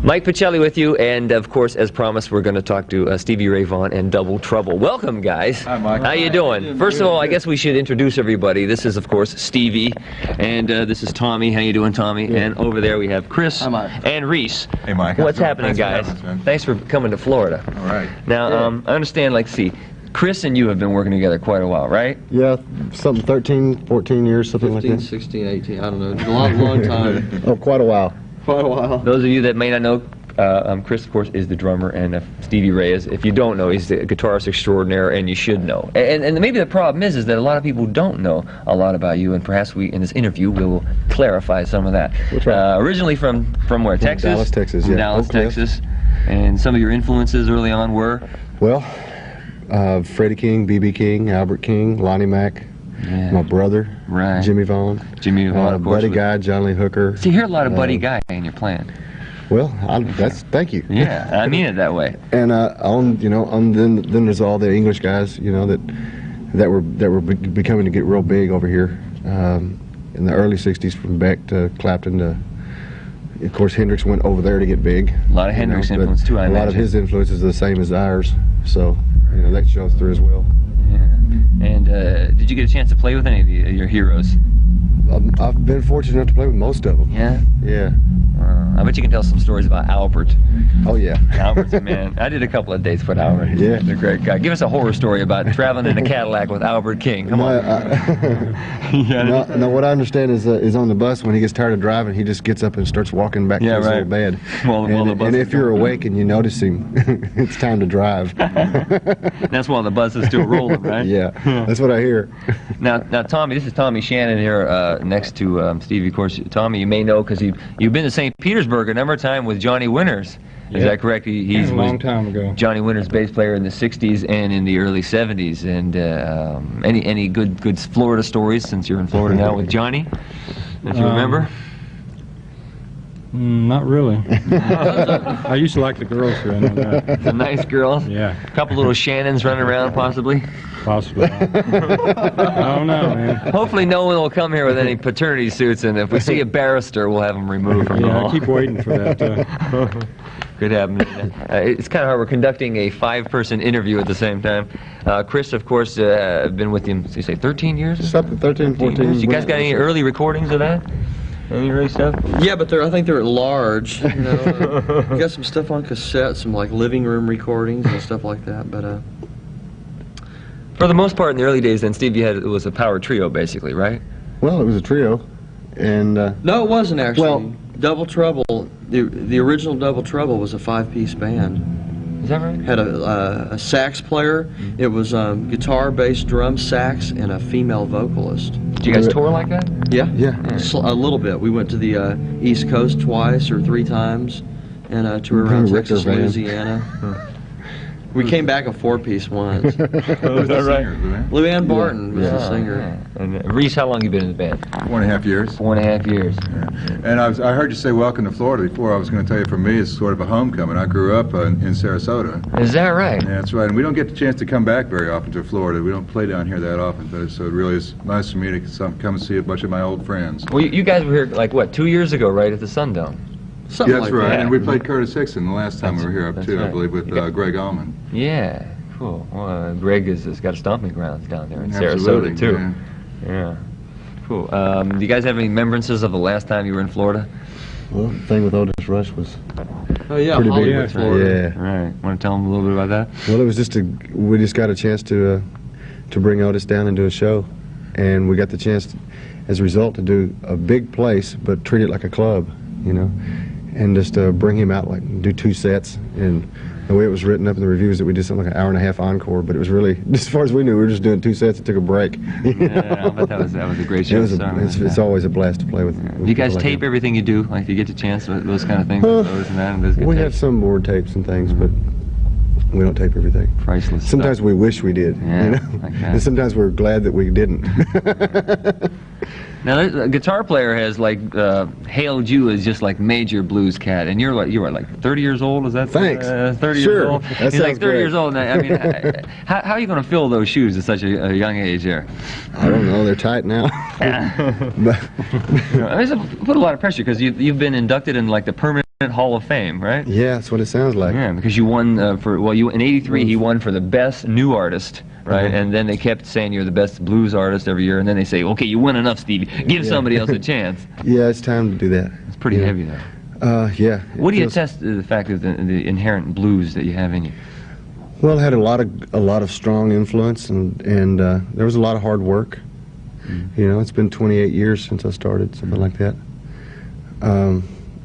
Mike Pachelli with you, and of course, as promised, we're going to talk to Stevie Ray Vaughan and Double Trouble. Welcome, guys. Hi, Mike. How you doing? First of all, I guess we should introduce everybody. This is, of course, Stevie, and this is Tommy. How you doing, Tommy? Yeah. And over there we have Chris and Reese. Hey, Mike. What's happening, guys? Thanks for coming to Florida. All right. Now, I understand, like, see, Chris and you have been working together quite a while, right? Yeah, something 13, 14 years, something 15, like that. 16, 18, I don't know. A long time. Oh, quite a while. Quite a while. Those of you that may not know, Chris, of course, is the drummer, and Stevie Ray is, if you don't know, he's the guitarist extraordinaire, and you should know. And maybe the problem is that a lot of people don't know a lot about you, and perhaps we, in this interview, we will clarify some of that. Right. Originally from where? Texas? Dallas, Texas, yeah. Dallas, Texas. And some of your influences early on were? Well, Freddie King, B.B. King, Albert King, Lonnie Mack, my brother, Jimmy Vaughan, of course, Buddy Guy, John Lee Hooker. See, you hear a lot of Buddy Guy in your playing. Well, thank you. Yeah, I mean it that way. And then there's all the English guys, that were becoming to get real big over here in the early '60s, from Beck to Clapton to, of course, Hendrix went over there to get big. A lot of Hendrix influence too, I imagine. A lot of his influences are the same as ours, so that shows through as well. Yeah. And did you get a chance to play with any of your heroes? I've been fortunate enough to play with most of them. Yeah? Yeah. I bet you can tell some stories about Albert. Oh, yeah. Albert's a man. I did a couple of dates with Albert. Yeah. He's a great guy. Give us a horror story about traveling in a Cadillac with Albert King. Come on. No, what I understand is on the bus, when he gets tired of driving, he just gets up and starts walking back to his little bed. And if you're awake and you notice him, it's time to drive. That's while the bus is still rolling, right? Yeah, that's what I hear. Now, Tommy, this is Tommy Shannon here next to Stevie. Of course, Tommy, you may know because you've been to St. Petersburg a number of times with Johnny Winters. Is that correct? He's a long time ago. Johnny Winters, bass player in the '60s and in the early '70s. And any good Florida stories since you're in Florida now with Johnny that you remember? Not really. I used to like the girls here. I know that. The nice girls. Yeah. A couple little Shannons running around, possibly. Possibly. I don't know, man. Hopefully, no one will come here with any paternity suits, and if we see a barrister, we'll have them removed from the hall. I keep waiting for that. Could happen. It's kind of hard. We're conducting a 5-person interview at the same time. Chris, of course, been with him, you say 13 years? Something 13, 14 years. You guys got any early recordings of that? Any early stuff? Yeah, but I think they're at large. We got some stuff on cassette, some like living room recordings and stuff like that. But for the most part, in the early days, then Steve, it was a power trio, basically, right? Well, it was a trio, and no, it wasn't actually. Well, Double Trouble. The original Double Trouble was a 5-piece band. Is that right? Had a sax player. It was guitar, bass, drum, sax, and a female vocalist. Did you guys tour like that? Yeah. Yeah. A little bit. We went to the East Coast twice or 3 times, and toured around Texas, Louisiana. We came back a 4-piece once. Was that right? Luann Barton was the singer. Yeah. And Reese, how long you been in the band? 4.5 years. 4.5 years. Yeah. And I heard you say welcome to Florida before. I was going to tell you, for me, it's sort of a homecoming. I grew up in Sarasota. Is that right? Yeah, that's right. And we don't get the chance to come back very often to Florida. We don't play down here that often, but so it really is nice for me to come and see a bunch of my old friends. Well, you guys were here, like, what, 2 years ago, right, at the Sundome? Something that's like right. that. And we played Curtis Hickson the last time we were here, too, right. I believe, with Greg Allman. Yeah, cool. Well, Greg has got a stomping grounds down there in Absolutely, Sarasota, too. Yeah. Cool. Do you guys have any remembrances of the last time you were in Florida? well, the thing with Otis Rush was Oh yeah, pretty big. Hollywood, Florida. Yeah. All right. Want to tell them a little bit about that? Well, it was just we just got a chance to bring Otis down and do a show, and we got the chance, as a result, to do a big place, but treat it like a club, and just bring him out, like do 2 sets. And the way it was written up in the reviews, that we did something like an 1.5 hour encore, but it was really, as far as we knew, we were just doing 2 sets and took a break. Yeah, I bet that was a great show. It's always a blast to play with. Do you guys tape everything you do? Like, if you get the chance, those kind of things? Those and that, and those good We tapes? have some board tapes and things, but we don't tape everything. Priceless Sometimes stuff. we wish we did, Yeah, like that. and sometimes we're glad that we didn't. Now, a guitar player has hailed you as just like major blues cat, and you were like 30 years old. Is that? Thanks. 30 Sure. years old. That He's like sounds 30 great. years old. Now, I mean, how are you going to fill those shoes at such a young age there? I don't know. They're tight now. But It's put a lot of pressure because you've been inducted in like the permanent Hall of Fame, right? Yeah, that's what it sounds like. Yeah, because you won in '83 he won for the best new artist, right? And then they kept saying you're the best blues artist every year, and then they say, okay, you win enough, Stevie. Give somebody else a chance. Yeah, it's time to do that. It's pretty heavy, though. Yeah. What do you attest to the fact of the inherent blues that you have in you? Well, I had a lot of strong influence, and there was a lot of hard work. You know, it's been 28 years since I started, something like that.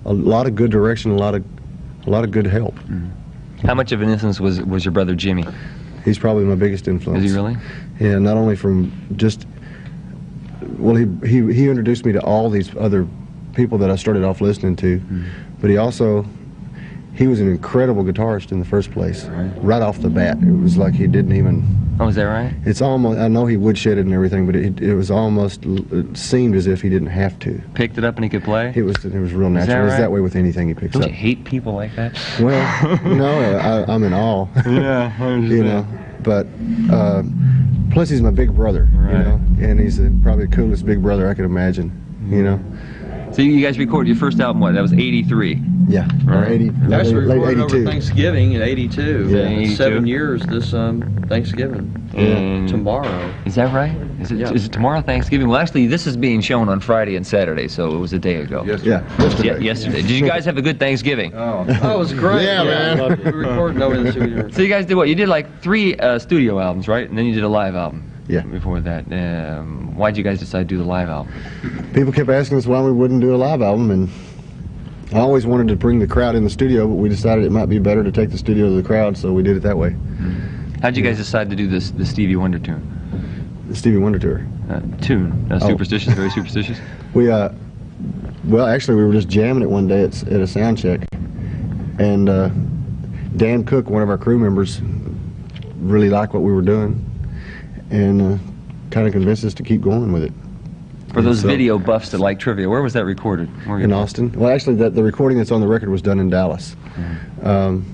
A lot of good direction, a lot of good help. How much of an influence was your brother Jimmy? He's probably my biggest influence. Is he really? Yeah, not only from just, well, he introduced me to all these other people that I started off listening to, but he was an incredible guitarist in the first place, right off the bat. It was like he didn't even... Oh, is that right? It's almost, I know he woodshedded and everything, but it was almost, it seemed as if he didn't have to. Picked it up and he could play? It was real natural. It was that way with anything he picks Don't up. you hate people like that? Well, no, I'm in awe. Yeah, I understand. You know, but plus he's my big brother, you know, and he's probably the coolest big brother I could imagine, you know. So you guys recorded your first album, what? That was '83. Yeah, Right. Actually, we late recorded over 82. Thanksgiving in '82. Yeah. 82. 7 years this Thanksgiving. And Tomorrow. Is that right? Is it tomorrow Thanksgiving? Well, actually, this is being shown on Friday and Saturday, so it was a day ago. Yesterday. Yeah, yesterday. Yesterday. Did you guys have a good Thanksgiving? Oh. Oh, it was great. Yeah, man. We recorded over in the studio. So you guys did what? You did like 3 studio albums, right? And then you did a live album. Yeah. Before that, why'd you guys decide to do the live album? People kept asking us why we wouldn't do a live album, and I always wanted to bring the crowd in the studio, but we decided it might be better to take the studio to the crowd, so we did it that way. How'd you guys decide to do the Stevie Wonder tune? The Stevie Wonder tour. Superstitious, very superstitious. We well, actually, we were just jamming it one day at a sound check, and Dan Cook, one of our crew members, really liked what we were doing, and kind of convinced us to keep going with it. For those video buffs that like trivia, where was that recorded? In Austin. Well, actually, the recording that's on the record was done in Dallas.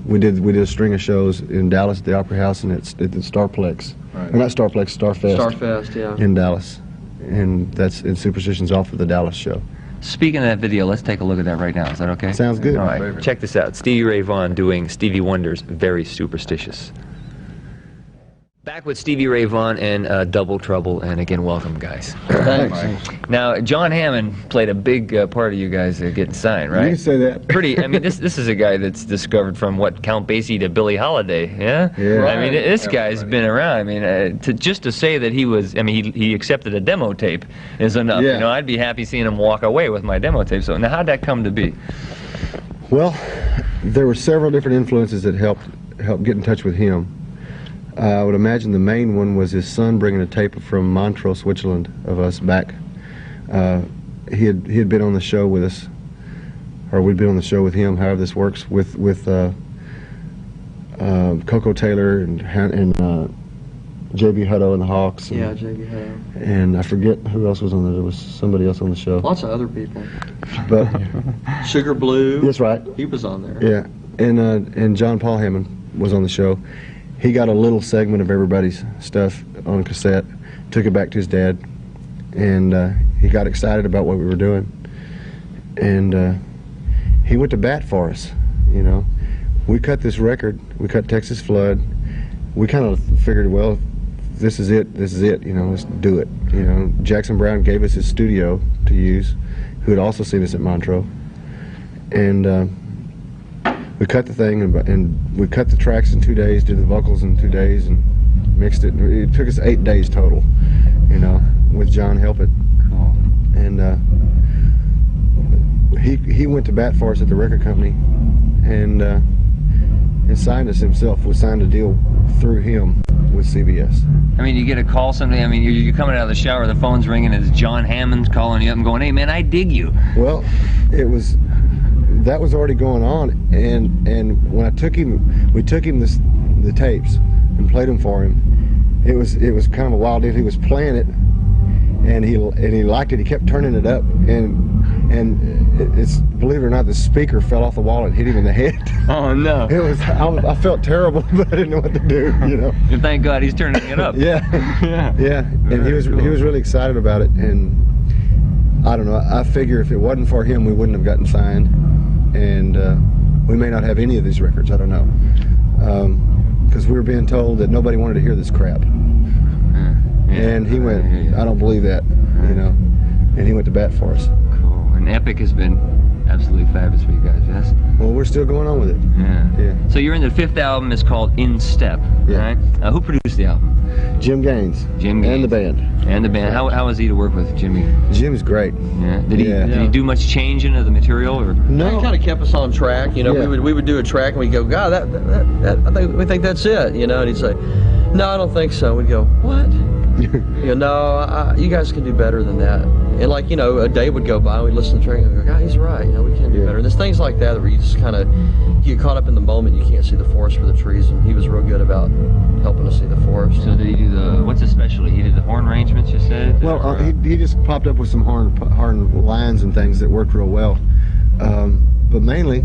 We did a string of shows in Dallas at the Opera House and at the Starplex. Right. Or not Starplex, Starfest. Starfest, yeah. In Dallas, and that's in Superstitions off of the Dallas show. Speaking of that video, let's take a look at that right now. Is that okay? Sounds good. All right, check this out. Stevie Ray Vaughan doing Stevie Wonder's Very Superstitious. Back with Stevie Ray Vaughan and Double Trouble, and again, welcome, guys. Thanks. Now, John Hammond played a big part of you guys getting signed, right? You can say that. Pretty. I mean, this is a guy that's discovered from what Count Basie to Billie Holiday. Yeah. Yeah. I mean, this Yeah, guy's right. been around. I mean, just to say that he was. I mean, he accepted a demo tape is enough. Yeah. You know, I'd be happy seeing him walk away with my demo tape. So now, how'd that come to be? Well, there were several different influences that helped get in touch with him. I would imagine the main one was his son bringing a tape from Montreux, Switzerland, of us back. He had been on the show with us, or we'd been on the show with him. However this works with Coco Taylor and J.B. Hutto and the Hawks. And, Yeah, J.B. Hutto. And I forget who else was on there. There was somebody else on the show. Lots of other people. But Sugar Blue. that's right. He was on there. Yeah, and John Paul Hammond was on the show. He got a little segment of everybody's stuff on cassette, took it back to his dad, and he got excited about what we were doing. And he went to bat for us, you know. We cut this record, we cut Texas Flood. We kind of figured, well, this is it, you know, let's do it. You know, Jackson Browne gave us his studio to use, who had also seen us at Montreux. And we cut the thing, and we cut the tracks in 2 days, did the vocals in 2 days, and mixed it. It took us 8 days total, you know, with John helping. Cool. And he went to bat for us at the record company, and signed us himself. We signed a deal through him with CBS. I mean, you get a call someday. I mean, you're coming out of the shower, the phone's ringing, and it's John Hammond calling you up and going, "Hey, man, I dig you." Well, that was already going on, and when we took him the tapes and played them for him. It was kind of a wild deal. He was playing it, and he liked it. He kept turning it up, and it's, believe it or not, the speaker fell off the wall and hit him in the head. Oh no! I felt terrible, but I didn't know what to do. You know. And thank God he's turning it up. Yeah. Yeah. And he was really excited about it, and I don't know. I figure if it wasn't for him, we wouldn't have gotten signed. And we may not have any of these records. I don't know, because we were being told that nobody wanted to hear this crap. And he went, I don't believe that, you know, and he went to bat for us. Cool. And Epic has been absolutely fabulous for you guys, yes? Well, we're still going on with it. Yeah. So you're in the 5th album. It's called In Step, right? Who produced the album? Jim Gaines. Jim Gaines. And the band. And the band. How was he to work with, Jimmy? Jim's great. Yeah. Did he do much changing of the material, or? No. He kind of kept us on track. You know, we would do a track and we'd go, God, we think that's it. You know, and he'd say, no, I don't think so. We'd go, what? You know, you guys can do better than that. And like, you know, a day would go by and we'd listen to the track and go, God, he's right. You know, we can do better. And there's things like that where you just kind of get caught up in the moment. You can't see the forest for the trees. And he was real good about helping us see the forest. So did he do what's his specialty? He did the horn arrangements, you said? Well, he just popped up with some horn lines and things that worked real well. But mainly,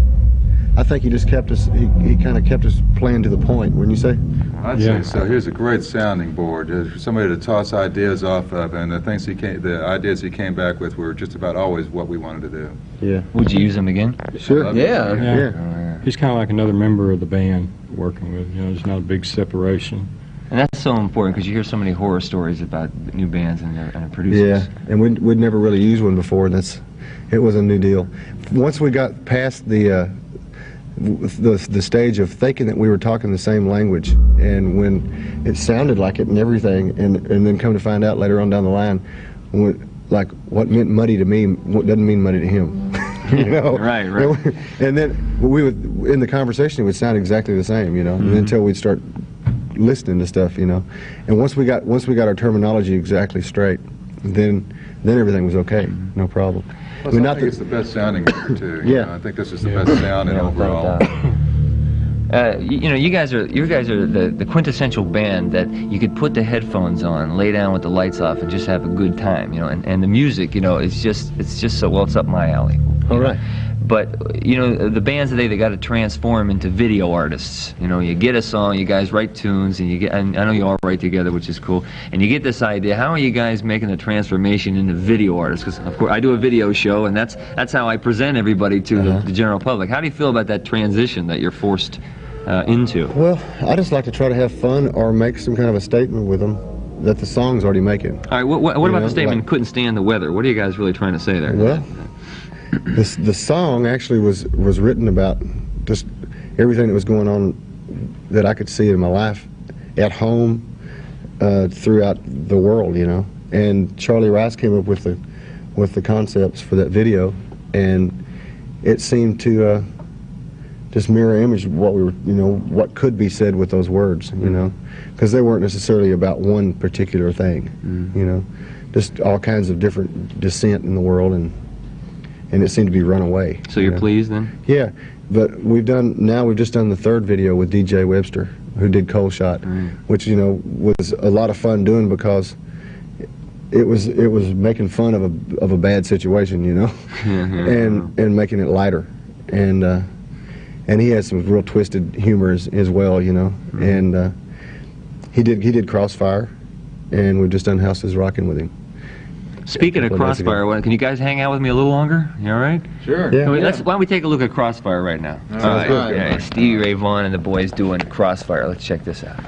I think he just kept us, he kind of kept us playing to the point, wouldn't you say? I'd say so. Here's a great sounding board. Somebody to toss ideas off of, and the ideas he came back with were just about always what we wanted to do. Yeah. Would you use them again? Sure. Yeah. He's kind of like another member of the band working with. You know, there's not a big separation. And that's so important because you hear so many horror stories about new bands and their producers. Yeah, and we'd never really used one before, and it was a new deal. Once we got past the stage of thinking that we were talking the same language, and when it sounded like it and everything, and then come to find out later on down the line, like what meant muddy to me doesn't mean muddy to him. You know? Right. And then we would, in the conversation, it would sound exactly the same, you know, and until we'd start listening to stuff, you know. And once we got our terminology exactly straight, then everything was okay, no problem. Plus, I think it's the best sounding group too. You know, I think this is the best sounding overall. You know, you guys are the quintessential band that you could put the headphones on, lay down with the lights off, and just have a good time. You know, and the music, you know, it's just so well. It's up my alley. All right. But you know, the bands today, they got to transform into video artists. You know, you get a song, you guys write tunes, and you get. And I know you all write together, which is cool. And you get this idea. How are you guys making the transformation into video artists? Because of course, I do a video show, and that's how I present everybody to the general public. How do you feel about that transition that you're forced into? Well, I just like to try to have fun or make some kind of a statement with them that the song's already making. All right. What about the statement? Like, couldn't stand the weather. What are you guys really trying to say there? Well, the song actually was written about just everything that was going on that I could see in my life, at home, throughout the world, you know. And Charlie Rice came up with the concepts for that video, and it seemed to just mirror image what we were, you know, what could be said with those words, you know, because they weren't necessarily about one particular thing, you know, just all kinds of different dissent in the world, and it seemed to be run away. So you're pleased then? Yeah, but we've just done the third video with DJ Webster, who did Cold Shot, which, you know, was a lot of fun doing because it was making fun of a bad situation, you know, and making it lighter, and he had some real twisted humor as well, you know, and he did Crossfire, and we've just done House is Rockin' with him. Speaking of Crossfire, can you guys hang out with me a little longer? You all right? Sure. Yeah. Why don't we take a look at Crossfire right now? All right. Yeah, Stevie Ray Vaughan and the boys doing Crossfire. Let's check this out.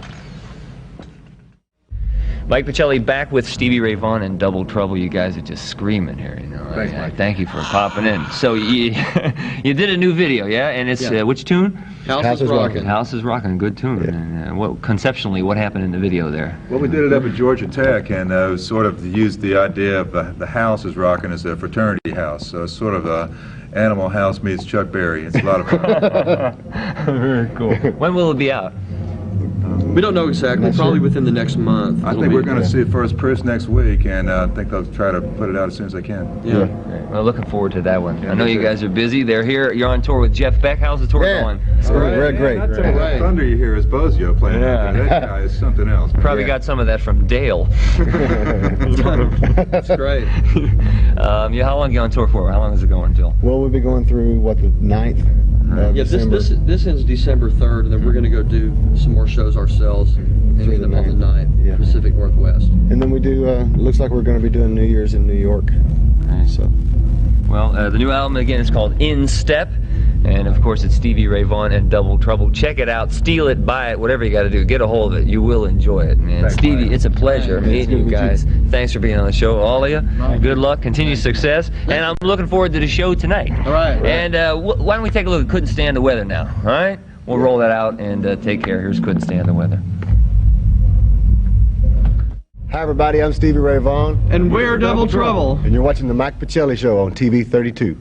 Mike Pachelli back with Stevie Ray Vaughan and Double Trouble. You guys are just screaming here, you know. Thanks, Mike. Thank you for popping in. So you did a new video, yeah? And it's which tune? House is Rockin'. House is Rockin', good tune. Yeah. And conceptually, what happened in the video there? Well, we did it up at Georgia Tech, and sort of used the idea of the house is rocking as a fraternity house. So it's sort of a Animal House meets Chuck Berry. It's a lot of fun. Very cool. When will it be out? We don't know exactly. Probably within the next month. I think we're going to see First Press next week, and I think they'll try to put it out as soon as they can. Yeah. Well, looking forward to that one. I know you guys are busy. They're here. You're on tour with Jeff Beck. How's the tour going? Great. That thunder you hear is Bozio playing. That guy is something else. Man. Probably got some of that from Dale. That's great. How long are you on tour for? How long is it going till? Well, we'll be going through, what, the 9th? This ends December 3rd, and then we're going to go do some more shows ourselves and do them on the 9th, Pacific Northwest. And then we do, looks like we're going to be doing New Year's in New York. Right. So. Well, the new album, again, is called In Step. And of course, it's Stevie Ray Vaughan and Double Trouble. Check it out, steal it, buy it, whatever you got to do. Get a hold of it. You will enjoy it, man. Thanks, Stevie, Mike. it's a pleasure meeting you guys. Thanks for being on the show, all of you. Good luck, continued success, and I'm looking forward to the show tonight. All right. And why don't we take a look at Couldn't Stand the Weather now, all right? We'll roll that out and take care. Here's Couldn't Stand the Weather. Hi, everybody. I'm Stevie Ray Vaughan, And we're Double Trouble. and you're watching the Mike Pachelli Show on TV 32.